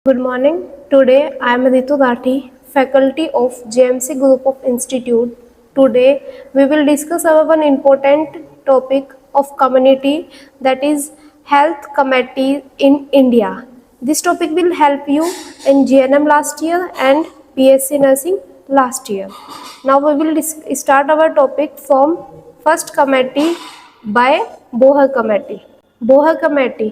Good morning. Today I am Ritu Rathi, faculty of JMC Group of Institute. Today we will discuss about one important topic of community, that is health committee in India. This topic will help you in GNM last year and BSc nursing last year. Now we will start our topic from first committee by Bohar committee. Bohr committee,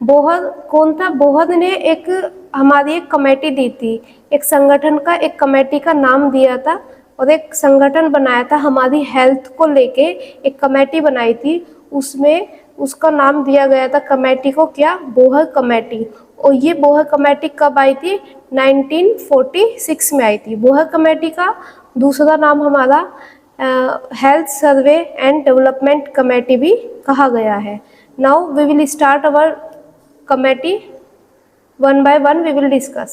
Bohr कौन था? Bohr ने एक हमारी एक committee दी थी, एक संगठन का, एक कमेटी का नाम दिया था और एक संगठन बनाया था हमारी हेल्थ को लेके। एक कमेटी बनाई थी, उसमें उसका नाम दिया गया था कमेटी को, क्या? Bohr committee. और ये बोहर कमेटी कब आई थी? 1946 में आई थी। बोहर कमेटी का दूसरा नाम हमारा health survey and development committee भी कहा गया है। Now we will start our committee one by one. We will discuss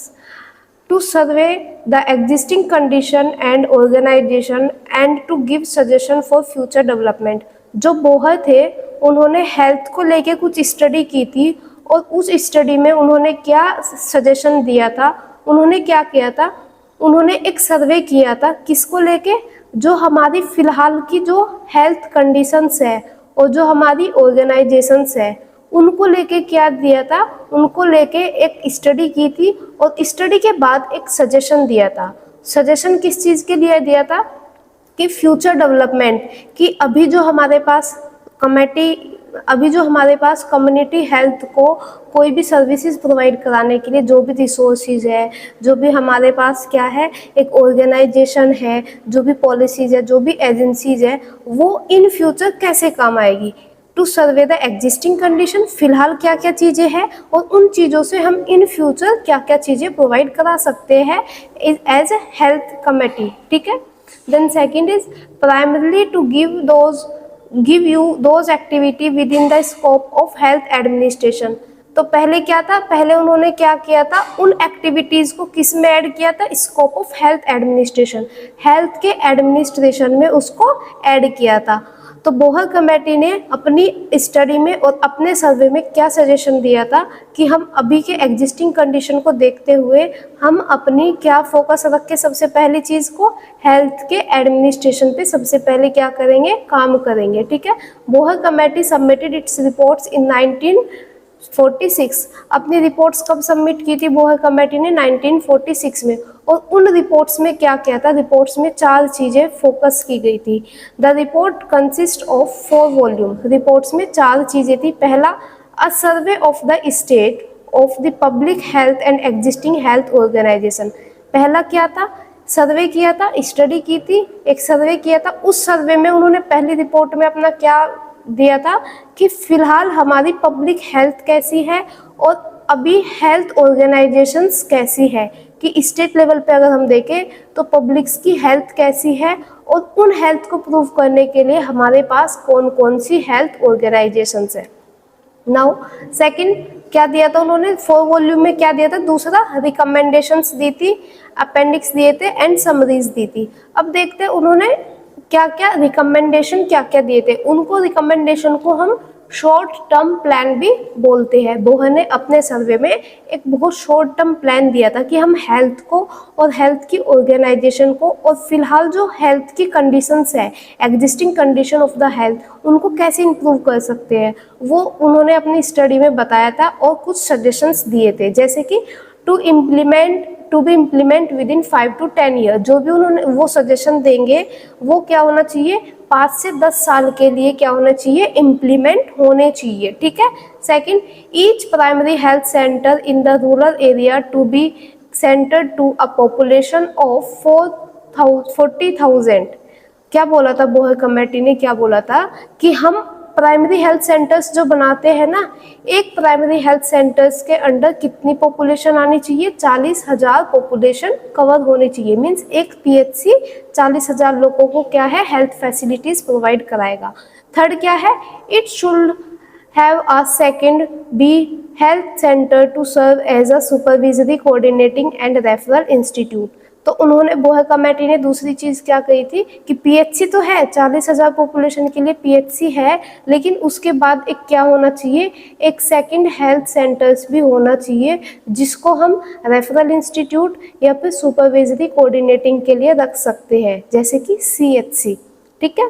to survey the existing condition and organization and to give suggestion for future development. जो Bohr थे उन्होंने health को लेके कुछ स्टडी की थी और उस स्टडी में उन्होंने क्या सजेशन दिया था, उन्होंने क्या किया था? उन्होंने एक सर्वे किया था, किसको लेके? जो हमारी फिलहाल की जो हेल्थ कंडीशंस है और जो हमारी ऑर्गेनाइजेशंस है उनको लेके क्या दिया था? उनको लेके एक स्टडी की थी और स्टडी के बाद एक सजेशन दिया था। सजेशन किस चीज़ के लिए दिया था? कि फ्यूचर डेवलपमेंट, कि अभी जो हमारे पास कम्युनिटी हेल्थ को कोई भी सर्विसेज प्रोवाइड कराने के लिए जो भी रिसोर्सेज है, जो भी हमारे पास क्या है, एक ऑर्गेनाइजेशन है, जो भी पॉलिसीज है, जो भी एजेंसीज है, वो इन फ्यूचर कैसे काम आएगी। To survey the existing condition, फिलहाल क्या क्या चीज़ें हैं और उन चीज़ों से हम इन फ्यूचर क्या क्या चीज़ें प्रोवाइड करा सकते हैं एज ए हेल्थ कमेटी। ठीक है। Then second is primarily to give you those activity within the scope of health administration. तो पहले क्या था? पहले उन्होंने क्या किया था? उन एक्टिविटीज़ को किस में ऐड किया था? Scope of health administration, health के एडमिनिस्ट्रेशन में उसको ऐड किया था। तो बोहर कमेटी ने अपनी स्टडी में और अपने सर्वे में क्या सजेशन दिया था कि हम अभी के एग्जिस्टिंग कंडीशन को देखते हुए हम अपनी क्या फोकस रख के सबसे पहली चीज़ को हेल्थ के एडमिनिस्ट्रेशन पे सबसे पहले क्या करेंगे? काम करेंगे। ठीक है। Bohr committee submitted its reports इन 1946। अपनी रिपोर्ट्स कब सबमिट की थी बोहर कमेटी ने? 1946 में। और उन रिपोर्ट्स में क्या क्या था? रिपोर्ट्स में 4 चीज़ें फोकस की गई थी। The report consist of 4 volume. Reports में 4 चीज़ें थी। पहला, a survey of the state of the public health and existing health organisation. पहला क्या था? सर्वे किया था, स्टडी की थी, एक सर्वे किया था। उस सर्वे में उन्होंने पहली रिपोर्ट में अपना क्या दिया था कि फिलहाल हमारी पब्लिक हेल्थ कैसी है और अभी हेल्थ ऑर्गेनाइजेशंस कैसी है, कि स्टेट लेवल पे अगर हम देखें तो पब्लिक्स की हेल्थ कैसी है और उन हेल्थ को प्रूव करने के लिए हमारे पास कौन कौन सी हेल्थ ऑर्गेनाइजेशंस है। नाउ सेकंड क्या दिया था उन्होंने? 4 वॉल्यूम में क्या दिया था? दूसरा, रिकमेंडेशंस दी थी, अपेंडिक्स दिए थे एंड समरीज दी थी। अब देखते हैं उन्होंने क्या क्या रिकमेंडेशन क्या क्या दिए थे। उनको रिकमेंडेशन को हम शॉर्ट टर्म प्लान भी बोलते हैं। बोहर ने अपने सर्वे में एक बहुत शॉर्ट टर्म प्लान दिया था कि हम हेल्थ को और हेल्थ की ऑर्गेनाइजेशन को और फिलहाल जो हेल्थ की कंडीशंस है, existing condition of the health, उनको कैसे इंप्रूव कर सकते हैं, वो उन्होंने अपनी स्टडी में बताया था और कुछ सजेशंस दिए थे। जैसे कि to be implement within 5 to 10 year. जो भी उन्होंने वो सजेशन देंगे वो क्या होना चाहिए? 5 से 10 साल के लिए क्या होना चाहिए? इम्प्लीमेंट होने चाहिए। ठीक है। Second, each primary health centre in the rural area to be centred to a population of 40,000। क्या बोला था बोहर कमेटी ने? क्या बोला था कि हम प्राइमरी हेल्थ सेंटर्स जो बनाते हैं ना, एक प्राइमरी हेल्थ सेंटर्स के अंडर कितनी पॉपुलेशन आनी चाहिए? 40,000 पॉपुलेशन कवर होनी चाहिए। मींस एक पीएचसी 40,000 लोगों को क्या है? हेल्थ फैसिलिटीज प्रोवाइड कराएगा। थर्ड क्या है? It should have a second be health centre to serve as a supervisory coordinating and referral institute. तो उन्होंने बोहर कमेटी ने दूसरी चीज़ क्या कही थी कि पीएचसी तो है, 40,000 पॉपुलेशन के लिए पीएचसी है, लेकिन उसके बाद एक क्या होना चाहिए, एक सेकंड हेल्थ सेंटर्स भी होना चाहिए जिसको हम रेफरल इंस्टीट्यूट या फिर सुपरवाइजरी कोऑर्डिनेटिंग के लिए रख सकते हैं, जैसे कि सीएचसी। ठीक है।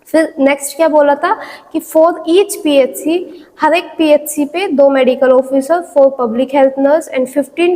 फिर नेक्स्ट क्या बोला था कि फॉर ईच पीएचसी, हर एक पीएचसी पे 2 medical officer, 4 public health nurse and 15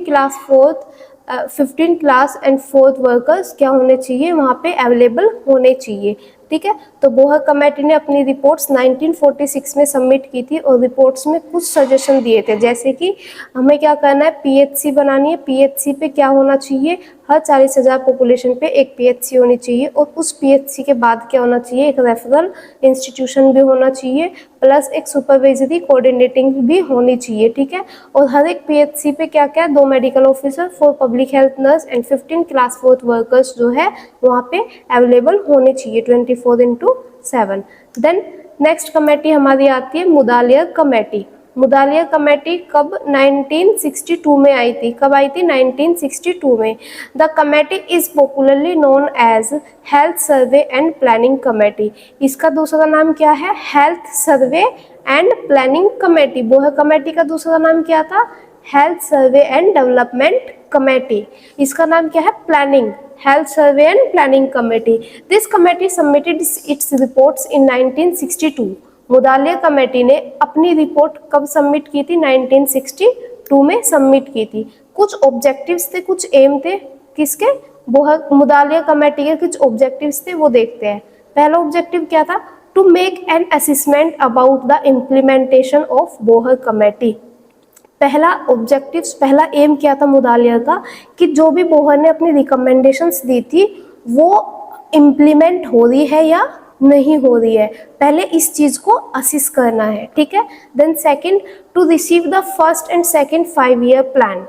class and fourth workers क्या होने चाहिए, वहाँ पे अवेलेबल होने चाहिए। ठीक है। तो बोहर कमेटी ने अपनी रिपोर्ट्स 1946 में सबमिट की थी और रिपोर्ट्स में कुछ सजेशन दिए थे, जैसे कि हमें क्या करना है, पीएचसी बनानी है, पीएचसी पे क्या होना चाहिए, हर 40,000 पॉपुलेशन पे एक पीएचसी होनी चाहिए और उस पीएचसी के बाद क्या होना चाहिए, एक रेफरल इंस्टीट्यूशन भी होना चाहिए, प्लस एक सुपरवाइजरी कोऑर्डिनेटिंग भी होनी चाहिए। ठीक है। और हर एक पीएचसी पे क्या क्या, 2 medical officer, 4 public health nurse and 15 class 4th workers जो है वहाँ पे अवेलेबल होने चाहिए 24/7। देन नेक्स्ट कमेटी हमारी आती है मुदालियर कमेटी। मुदालियर कमेटी कब 1962 में आई थी, कब आई थी, 1962 में। The committee is popularly known as health survey and planning committee. इसका दूसरा नाम क्या है, health survey and planning committee. Bhore committee का दूसरा नाम क्या था, health survey and development committee. इसका नाम क्या है, planning, health survey and planning committee. This committee submitted its reports in 1962। Mudaliar committee ने अपनी रिपोर्ट कब सबमिट की थी, 1962 में सबमिट की थी। कुछ ऑब्जेक्टिव्स थे, कुछ एम थे, किसके, बोहर मुदालियर कमेटी के कुछ ऑब्जेक्टिव्स थे, वो देखते हैं। पहला ऑब्जेक्टिव क्या था, to make an assessment about the implementation of Bhore committee. पहला ऑब्जेक्टिव, पहला एम क्या था मुदालियर का, कि जो भी बोहर ने अपनी रिकमेंडेशंस दी थी वो इम्प्लीमेंट हो रही है या नहीं हो रही है, पहले इस चीज को असिस करना है। ठीक है। Then second, to receive the first and second 5-year plan,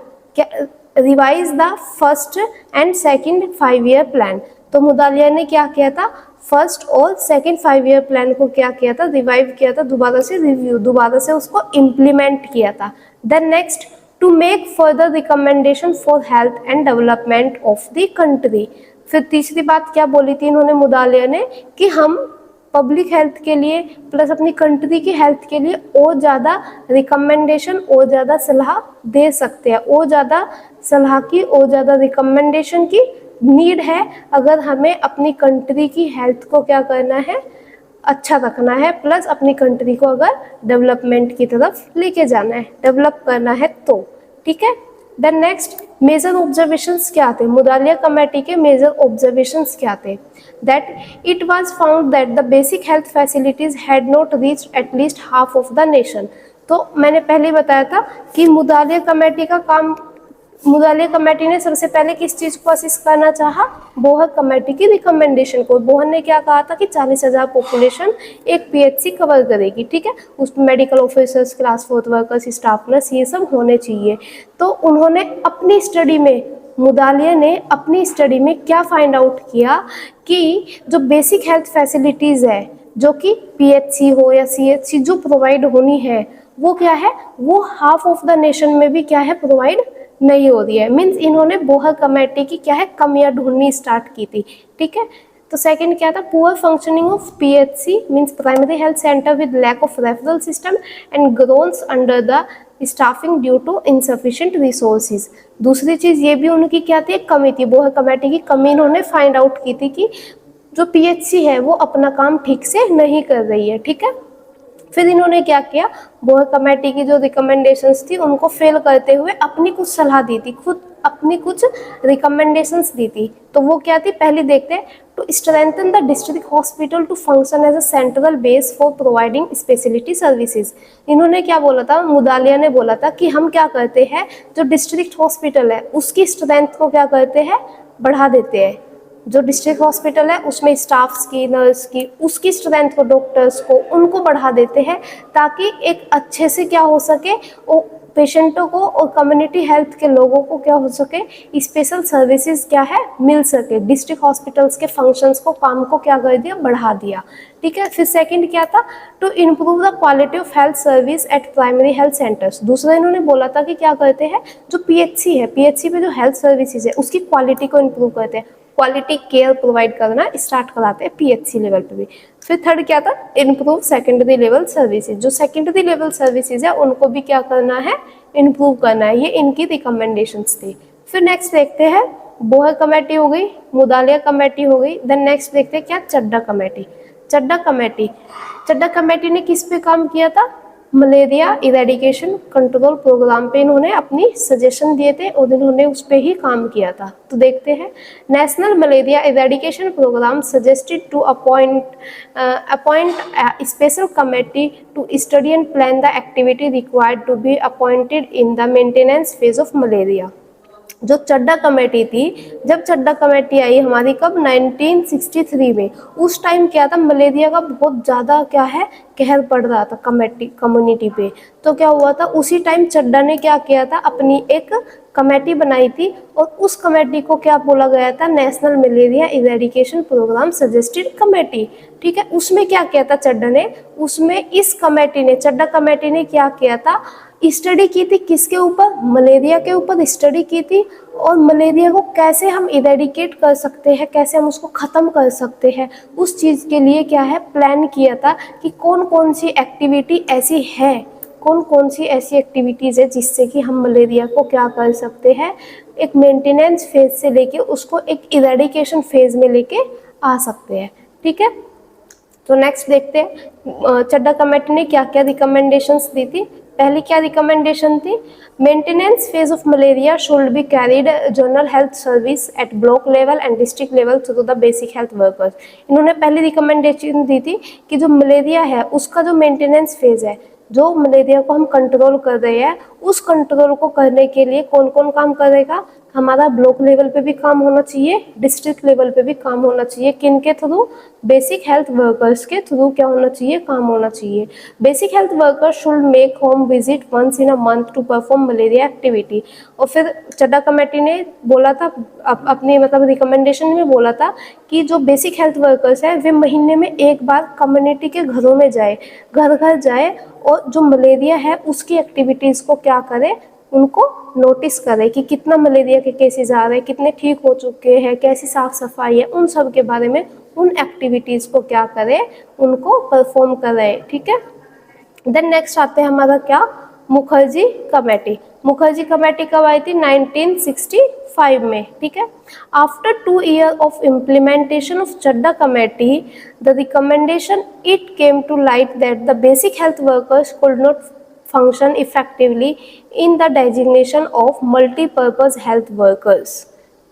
revise the first and second 5-year plan. तो मुदालियर ने क्या किया था, फर्स्ट और सेकंड 5-year प्लान को क्या किया था, रिवाइव किया था, दोबारा से रिव्यू, दोबारा से उसको इम्प्लीमेंट किया था। Then next, to make further recommendation for health and development of the country. फिर तीसरी बात क्या बोली थी इन्होंने मुदालियर ने, कि हम पब्लिक हेल्थ के लिए प्लस अपनी कंट्री की हेल्थ के लिए और ज़्यादा रिकमेंडेशन, और ज़्यादा सलाह दे सकते हैं, और ज़्यादा सलाह की, और ज़्यादा रिकमेंडेशन की नीड है अगर हमें अपनी कंट्री की हेल्थ को क्या करना है, अच्छा रखना है, प्लस अपनी कंट्री को अगर डेवलपमेंट की तरफ लेके जाना है, डेवलप करना है तो। ठीक है। देन नेक्स्ट, मेजर ऑब्जर्वेशंस क्या थे, मुदालियर कमेटी के मेजर ऑब्जर्वेशंस क्या थे, that it was found that the basic health facilities had not reached at least half of the nation. तो मैंने पहले बताया था कि मुदालियर कमेटी का काम, मुदालियर कमेटी ने सबसे पहले किस चीज़ को असिस्ट करना चाहा, बोहर कमेटी की रिकमेंडेशन को। बोहर ने क्या कहा था कि 40,000 पॉपुलेशन एक पीएचसी कवर करेगी। ठीक है। उसमें medical officers, class 4th workers, staff nurse, ये सब होने चाहिए। तो उन्होंने अपनी स्टडी में, मुदालियर ने अपनी स्टडी में क्या फाइंड आउट किया कि जो बेसिक हेल्थ फैसिलिटीज़ है, जो कि पीएचसी हो या सीएचसी जो प्रोवाइड होनी है, वो क्या है, वो हाफ ऑफ द नेशन में भी क्या है, प्रोवाइड नहीं हो रही है। मीन्स इन्होंने बोहर कमेटी की क्या है, कमियां ढूंढनी स्टार्ट की थी। ठीक है। तो सेकंड क्या था, poor functioning of PHC means primary health centre with lack of referral system and gross under the staffing due to insufficient resources. दूसरी चीज़ ये भी उनकी क्या थी, एक कमी थी, बोहर कमेटी की कमी इन्होंने फाइंड आउट की थी कि जो पीएचसी है वो अपना काम ठीक से नहीं कर रही है। ठीक है। फिर इन्होंने क्या किया, बोहर कमेटी की जो रिकमेंडेशंस थी उनको फेल करते हुए अपनी कुछ सलाह दी थी, खुद अपनी कुछ रिकमेंडेशंस दी थी। तो वो क्या थी, पहले देखते हैं, to strengthen the district hospital to function as a central base for providing speciality services. इन्होंने क्या बोला था, मुदालियर ने बोला था कि हम क्या करते हैं, जो डिस्ट्रिक्ट हॉस्पिटल है उसकी स्ट्रेंथ को क्या करते हैं, बढ़ा देते हैं, जो डिस्ट्रिक्ट हॉस्पिटल है उसमें स्टाफ्स की, नर्स की, उसकी स्ट्रेंथ को, डॉक्टर्स को, उनको बढ़ा देते हैं ताकि एक अच्छे से क्या हो सके, वो पेशेंटों को और कम्युनिटी हेल्थ के लोगों को क्या हो सके, स्पेशल सर्विसेज क्या है मिल सके। डिस्ट्रिक्ट हॉस्पिटल्स के फंक्शंस को, काम को क्या कर दिया, बढ़ा दिया। ठीक है। फिर सेकंड क्या था, to improve the quality of health service at primary health centres. दूसरा इन्होंने बोला था कि क्या करते हैं, जो पीएचसी है, पीएचसी पे जो हेल्थ सर्विसेज है उसकी क्वालिटी को इम्प्रूव करते हैं, क्वालिटी केयर प्रोवाइड करना स्टार्ट कराते हैं पीएचसी लेवल पे भी। फिर थर्ड क्या था, इम्प्रूव सेकेंडरी लेवल सर्विसेज। जो सेकेंडरी लेवल सर्विसेज है उनको भी क्या करना है, इम्प्रूव करना है। ये इनकी रिकमेंडेशंस थी। फिर नेक्स्ट देखते हैं, बोहर कमेटी हो गई, मुदालिया कमेटी हो गई। देन नेक्स्ट देखते हैं क्या, चड्डा कमेटी। चड्डा कमेटी, चड्डा कमेटी ने किस पे काम किया था, मलेरिया इरेडिकेशन कंट्रोल प्रोग्राम पे इन्होंने अपनी सजेशन दिए थे और इन्होंने उस पे ही काम किया था। तो देखते हैं, national malaria eradication programme suggested to appoint special committee to study and plan the activity required to be appointed in the maintenance phase of malaria. जो चड्डा कमेटी थी, जब चड्डा कमेटी आई हमारी कब, 1963 में, उस टाइम क्या था, मलेरिया का बहुत ज़्यादा क्या है, कहर पड़ रहा था कम्युनिटी पे। तो क्या हुआ था, उसी टाइम चड्डा ने क्या किया था, अपनी एक कमेटी बनाई थी और उस कमेटी को क्या बोला गया था, national malaria eradication programme suggested committee. ठीक है। उसमें क्या किया था चड्डा ने, उसमें इस कमेटी ने, चड्डा कमेटी ने क्या किया था, स्टडी की थी, किसके ऊपर, मलेरिया के ऊपर स्टडी की थी। और मलेरिया को कैसे हम इरेडिकेट कर सकते हैं, कैसे हम उसको ख़त्म कर सकते हैं, उस चीज़ के लिए क्या है, प्लान किया था कि कौन कौन सी एक्टिविटी ऐसी है, कौन कौन सी ऐसी एक्टिविटीज़ है जिससे कि हम मलेरिया को क्या कर सकते हैं, एक मेंटेनेंस फेज से लेके उसको एक इरेडिकेशन फेज में लेके आ सकते हैं। ठीक है। तो नेक्स्ट देखते हैं, चड्डा कमेटी ने क्या क्या रिकमेंडेशंस दी थी। पहली क्या रिकमेंडेशन थी, maintenance phase of malaria should be carried general health service eight block level and district level through the basic health workers. इन्होंने पहली रिकमेंडेशन दी थी कि जो मलेरिया है उसका जो मेंटेनेंस फेज है, जो मलेरिया को हम कंट्रोल कर रहे हैं, उस कंट्रोल को करने के लिए कौन कौन काम करेगा, हमारा ब्लॉक लेवल पे भी काम होना चाहिए, डिस्ट्रिक्ट लेवल पे भी काम होना चाहिए। किन के थ्रू, बेसिक हेल्थ वर्कर्स के थ्रू क्या होना चाहिए, काम होना चाहिए। Basic health workers should make home visit once in a month to perform malaria activity. और फिर चड्डा कमेटी ने बोला था, अपनी मतलब रिकमेंडेशन में बोला था कि जो बेसिक हेल्थ वर्कर्स हैं वे महीने में एक बार कम्युनिटी के घरों में जाए, घर घर जाए और जो मलेरिया है उसकी एक्टिविटीज़ को क्या करे, उनको नोटिस करें कि कितना मलेरिया के केसेस आ रहे हैं, कितने ठीक हो चुके हैं, कैसी साफ सफाई है, उन सब के बारे में, उन एक्टिविटीज़ को क्या करें, उनको परफॉर्म करें। ठीक है। देन नेक्स्ट आते हैं हमारा क्या, मुखर्जी कमेटी। मुखर्जी कमेटी कब आई थी, 1965 में। ठीक है। After 2 years of implementation of Chadha committee, the recommendation it came to light that the basic health workers could not function effectively in the designation of multi-purpose health workers।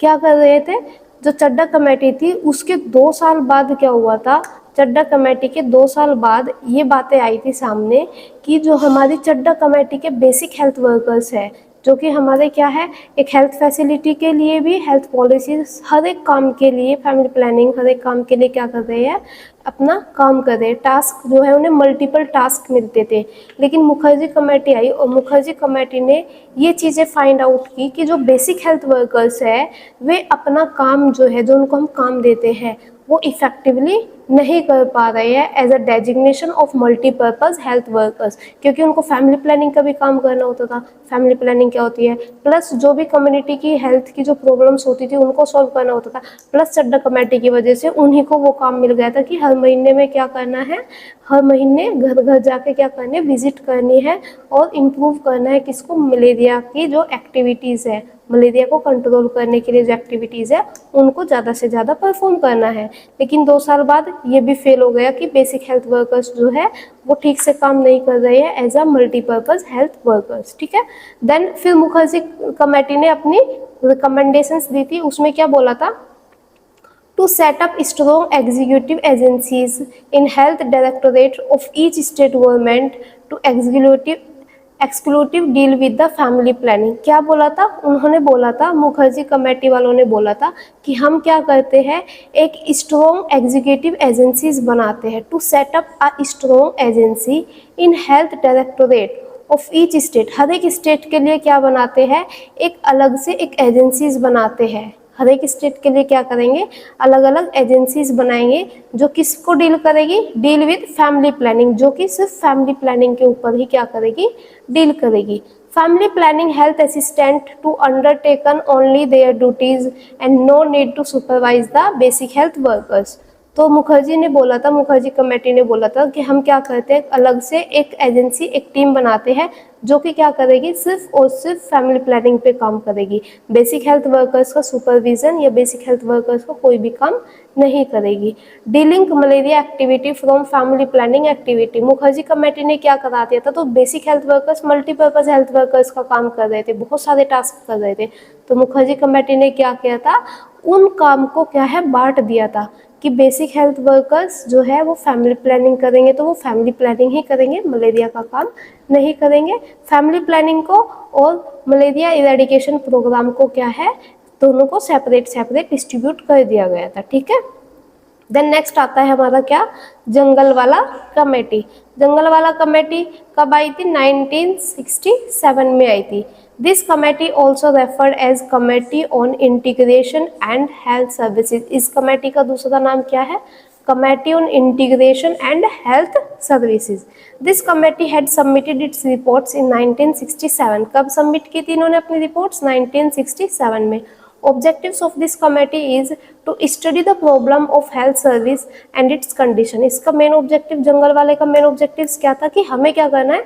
क्या कर रहे थे, जो चड्डा कमेटी थी उसके 2 साल बाद क्या हुआ था, चड्डा कमेटी के 2 साल बाद ये बातें आई थी सामने कि जो हमारी चड्डा कमेटी के बेसिक हेल्थ वर्कर्स है, जो कि हमारे क्या है, एक हेल्थ फैसिलिटी के लिए भी, हेल्थ पॉलिसीज, हर एक काम के लिए, फैमिली प्लानिंग, हर एक काम के लिए क्या कर रहे हैं, अपना काम कर रहे हैं। टास्क जो है उन्हें मल्टीपल टास्क मिलते थे। लेकिन मुखर्जी कमेटी आई और मुखर्जी कमेटी ने ये चीज़ें फाइंड आउट की कि जो बेसिक हेल्थ वर्कर्स है वे अपना काम जो है, जो उनको हम काम देते हैं, वो इफ़ेक्टिवली नहीं कर पा रहे हैं as a designation of multipurpose health workers, क्योंकि उनको फैमिली प्लानिंग का भी काम करना होता था। फैमिली प्लानिंग क्या होती है, प्लस जो भी कम्युनिटी की हेल्थ की जो प्रॉब्लम्स होती थी उनको सॉल्व करना होता था, प्लस चड्डा कमेटी की वजह से उन्हीं को वो काम मिल गया था कि हर महीने में क्या करना है, हर महीने घर घर जाके क्या करना है, विजिट करनी है और इम्प्रूव करना है किसको, मलेरिया की जो एक्टिविटीज़ है, मलेरिया को कंट्रोल करने के लिए जो एक्टिविटीज़ है उनको ज़्यादा से ज़्यादा परफॉर्म करना है। लेकिन 2 साल बाद ये भी फेल हो गया कि बेसिक हेल्थ वर्कर्स जो है वो ठीक से काम नहीं कर रहे हैं as a multipurpose health workers. ठीक है। देन फिर मुखर्जी कमेटी ने अपनी रिकमेंडेशंस दी थी, उसमें क्या बोला था, to set up strong executive agencies in health directorate of each state government to exclusive deal with the family planning. क्या बोला था उन्होंने, बोला था मुखर्जी कमेटी वालों ने बोला था कि हम क्या करते हैं, एक स्ट्रॉन्ग एग्जीक्यूटिव एजेंसीज बनाते हैं to set up a strong agency in health directorate of each state. हर एक स्टेट के लिए क्या बनाते हैं, एक अलग से एक एजेंसीज बनाते हैं। हर एक स्टेट के लिए क्या करेंगे, अलग अलग एजेंसीज बनाएंगे जो किसको डील करेगी, डील विद फैमिली प्लानिंग, जो कि सिर्फ फैमिली प्लानिंग के ऊपर ही क्या करेगी, डील करेगी। Family planning health assistant to undertaken only their duties and no need to supervise the basic health workers. तो मुखर्जी ने बोला था, मुखर्जी कमेटी ने बोला था कि हम क्या करते हैं, अलग से एक एजेंसी, एक टीम बनाते हैं जो कि क्या करेगी, सिर्फ और सिर्फ फैमिली प्लानिंग पे काम करेगी। बेसिक हेल्थ वर्कर्स का सुपरविजन या बेसिक हेल्थ वर्कर्स का कोई भी काम नहीं करेगी। Dealing malaria activity from family planning activity. Mukherjee committee ने क्या करा दिया था, तो basic health workers multipurpose health workers का काम कर रहे थे, बहुत सारे टास्क कर रहे थे। तो मुखर्जी कमेटी ने क्या किया था, उन काम को क्या है, बांट दिया था कि बेसिक हेल्थ वर्कर्स जो है वो फैमिली प्लानिंग करेंगे तो वो फैमिली प्लानिंग ही करेंगे, मलेरिया का काम नहीं करेंगे। फैमिली प्लानिंग को और मलेरिया इरेडिकेशन प्रोग्राम को क्या है, दोनों को सेपरेट सेपरेट डिस्ट्रीब्यूट कर दिया गया था। ठीक है। देन नेक्स्ट आता है हमारा क्या, जंगल वाला कमेटी। जंगल वाला कमेटी कब आई थी, 1967 में आई थी। This committee also referred as committee on integration and health services. इस कमेटी का दूसरा नाम क्या है, committee on integration and health services. This committee had submitted its reports in 1967। कब सबमिट की थी इन्होंने अपनी रिपोर्ट्स, 1967 में। Objectives of this committee is to study the problem of health service and its condition। इसका मेन ऑब्जेक्टिव, जंगल वाले का main objective क्या था कि हमें क्या करना है,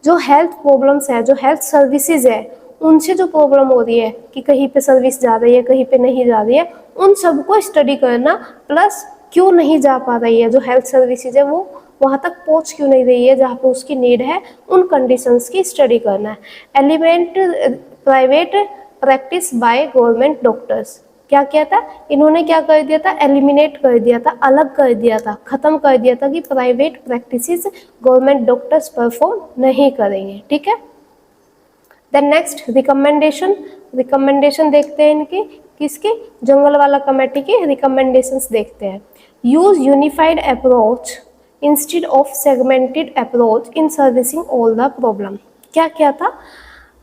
जो हेल्थ प्रॉब्लम्स है, जो हेल्थ सर्विसेज है, उनसे जो प्रॉब्लम हो रही है कि कहीं पे सर्विस जा रही है, कहीं पे नहीं जा रही है, उन सबको स्टडी करना, प्लस क्यों नहीं जा पा रही है जो हेल्थ सर्विसेज है, वो वहाँ तक पहुँच क्यों नहीं रही है जहाँ पे उसकी नीड है, उन कंडीशंस की स्टडी करना है। Element private practice by government doctors. क्या किया था इन्होंने, क्या कर दिया था, एलिमिनेट कर दिया था, अलग कर दिया था, खत्म कर दिया था कि private practices government doctors perform नहीं करेंगे। ठीक है। Then next recommendation. रिकमेंडेशन देखते हैं इनके, किसके, जंगल वाला कमेटी के रिकमेंडेशंस देखते हैं। Use unified approach instead of segmented approach in servicing all the problem. क्या किया था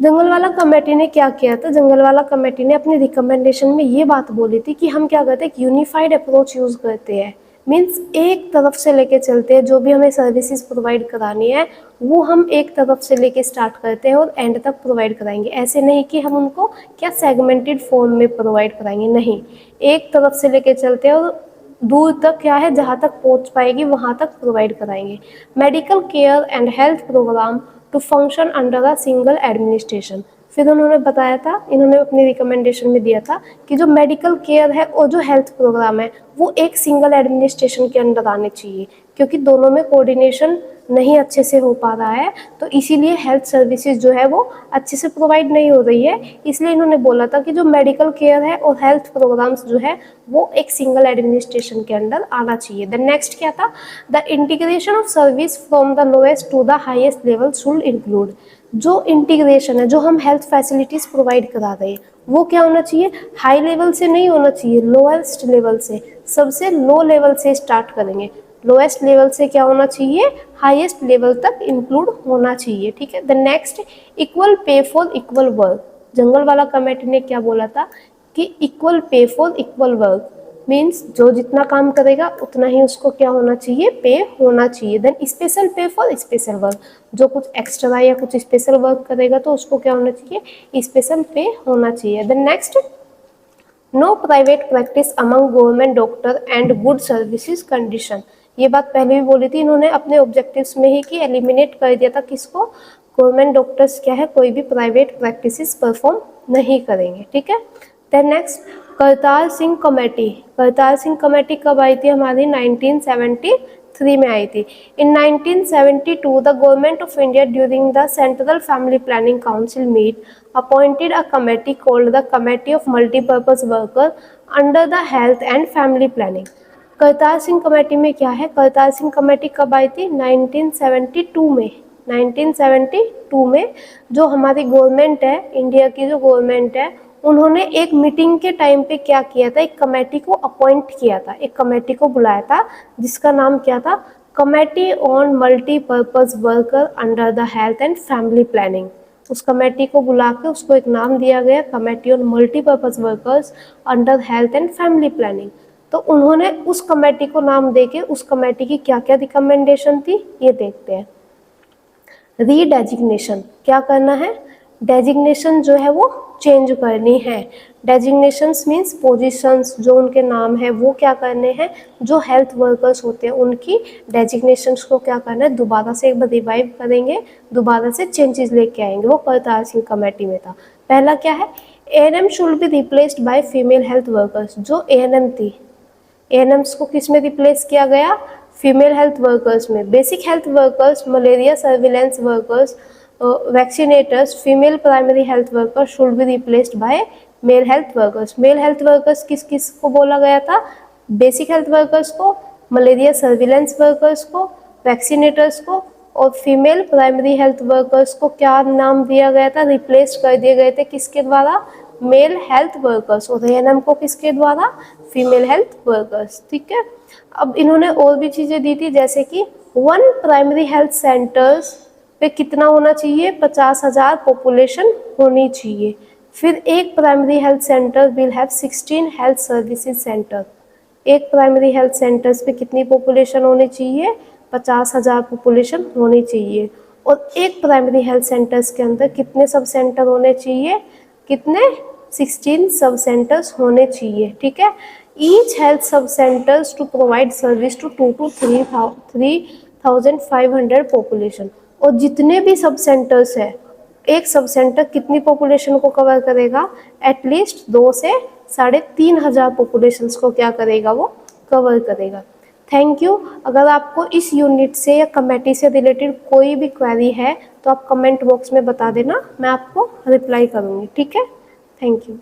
जंगल वाला कमेटी ने, क्या किया था, जंगल वाला कमेटी ने अपनी रिकमेंडेशन में ये बात बोली थी कि हम क्या करते हैं, यूनिफाइड अप्रोच यूज़ करते हैं। मीन्स एक तरफ से लेके चलते हैं, जो भी हमें सर्विसेज प्रोवाइड करानी है वो हम एक तरफ से लेके स्टार्ट करते हैं और एंड तक प्रोवाइड कराएंगे। ऐसे नहीं कि हम उनको क्या सेगमेंटेड फॉर्म में प्रोवाइड कराएंगे, नहीं, एक तरफ से लेके चलते हैं और दूर तक क्या है, जहाँ तक पहुँच पाएगी वहाँ तक प्रोवाइड कराएंगे। Medical care and health programme to function under a single administration. फिर उन्होंने बताया था, इन्होंने अपनी रिकमेंडेशन में दिया था कि जो मेडिकल केयर है और जो हेल्थ प्रोग्राम है वो एक सिंगल एडमिनिस्ट्रेशन के अंडर आने चाहिए, क्योंकि दोनों में कोऑर्डिनेशन नहीं अच्छे से हो पा रहा है, तो इसीलिए हेल्थ सर्विसेज जो है वो अच्छे से प्रोवाइड नहीं हो रही है। इसलिए इन्होंने बोला था कि जो मेडिकल केयर है और हेल्थ प्रोग्राम्स जो है वो एक सिंगल एडमिनिस्ट्रेशन के अंडर आना चाहिए। द नेक्स्ट क्या था, the integration of service from the lowest to the highest level should include. जो इंटीग्रेशन है, जो हम हेल्थ फैसिलिटीज प्रोवाइड करा रहे हैं वो क्या होना चाहिए, हाई लेवल से नहीं होना चाहिए, लोएस्ट लेवल से, सबसे लो लेवल से स्टार्ट करेंगे, लोएस्ट लेवल से क्या होना चाहिए, हाईएस्ट लेवल तक इंक्लूड होना चाहिए। ठीक है। The next, equal pay for equal work. Jungalwalla committee ने क्या बोला था कि equal pay for equal work, means जो जितना काम करेगा उतना ही उसको क्या होना चाहिए, पे होना चाहिए। देन स्पेशल पे फॉर स्पेशल वर्क, जो कुछ एक्स्ट्रा या कुछ स्पेशल वर्क करेगा तो उसको क्या होना चाहिए, स्पेशल पे होना चाहिए। Then next, no private practice among government doctor and good services condition. ये बात पहले भी बोली थी इन्होंने अपने ऑब्जेक्टिव्स में ही कि एलिमिनेट कर दिया था किसको, गवर्नमेंट डॉक्टर्स क्या है कोई भी प्राइवेट प्रैक्टिसेस परफॉर्म नहीं करेंगे। ठीक है। Then next, Kartar Singh committee. Kartar Singh committee कब आई थी हमारी, 1973 में आई थी। In 1972 the government of India during the central family planning council meet appointed a committee called the committee of multipurpose worker under the health and family planning. Kartar Singh committee में क्या है, करतार सिंह कमेटी कब आई थी, 1972 में, 1972 में जो हमारी गवर्नमेंट है, इंडिया की जो गवर्नमेंट है, उन्होंने एक मीटिंग के टाइम पे क्या किया था, एक कमेटी को अपॉइंट किया था, एक कमेटी को बुलाया था जिसका नाम क्या था, committee on multipurpose worker under the health and family planning. उस कमेटी को बुला के उसको एक नाम दिया गया, committee on multipurpose workers under health and family planning. तो उन्होंने उस कमेटी को नाम देके उस कमेटी की क्या क्या रिकमेंडेशन थी ये देखते हैं। रीडेजिग्नेशन, क्या करना है, डेजिग्नेशन जो है वो चेंज करनी है। डेजिग्नेशंस मीन्स पोजीशंस, जो उनके नाम है वो क्या करने हैं, जो हेल्थ वर्कर्स होते हैं उनकी डेजिग्नेशंस को क्या करना है, दोबारा से एक बार रिवाइव करेंगे, दोबारा से चेंजेस लेके आएंगे। वो परतार सिंह कमेटी में था। पहला क्या है, ANM should be replaced by female health workers. जो एएनएम थी, एएनएम्स को किस में रिप्लेस किया गया, फीमेल हेल्थ वर्कर्स में। Basic health workers, malaria surveillance workers, vaccinators, female primary health workers should be replaced by male health workers. Male health workers किस किस को बोला गया था, बेसिक हेल्थ वर्कर्स को, मलेरिया सर्विलेंस वर्कर्स को, वैक्सीनेटर्स को, और फीमेल प्राइमरी हेल्थ वर्कर्स को क्या नाम दिया गया था, रिप्लेस कर दिए गए थे किसके द्वारा, मेल हेल्थ वर्कर्स, और एएनएम को किसके द्वारा, फीमेल हेल्थ वर्कर्स। ठीक है, अब इन्होंने और भी चीज़ें दी थी, जैसे कि 1 प्राइमरी हेल्थ सेंटर्स पे कितना होना चाहिए, 50,000 पॉपुलेशन होनी चाहिए। फिर एक primary health centre will have 16 health services centre. एक प्राइमरी हेल्थ सेंटर्स पे कितनी पॉपुलेशन होनी चाहिए, 50,000 पॉपुलेशन होनी चाहिए। और एक प्राइमरी हेल्थ सेंटर्स के अंदर कितने सब सेंटर होने चाहिए, कितने, 16 सब सेंटर्स होने चाहिए। ठीक है, each health sub centres to provide service to 2 to 3,500 population. और जितने भी सब सेंटर्स है, एक सब सेंटर कितनी पॉपुलेशन को कवर करेगा, एटलीस्ट 2 से 3,500 पॉपुलेशंस को क्या करेगा, वो कवर करेगा। Thank you. अगर आपको इस यूनिट से या कमेटी से रिलेटेड कोई भी क्वेरी है तो आप कमेंट बॉक्स में बता देना, मैं आपको रिप्लाई करूँगी। ठीक है, थैंक यू।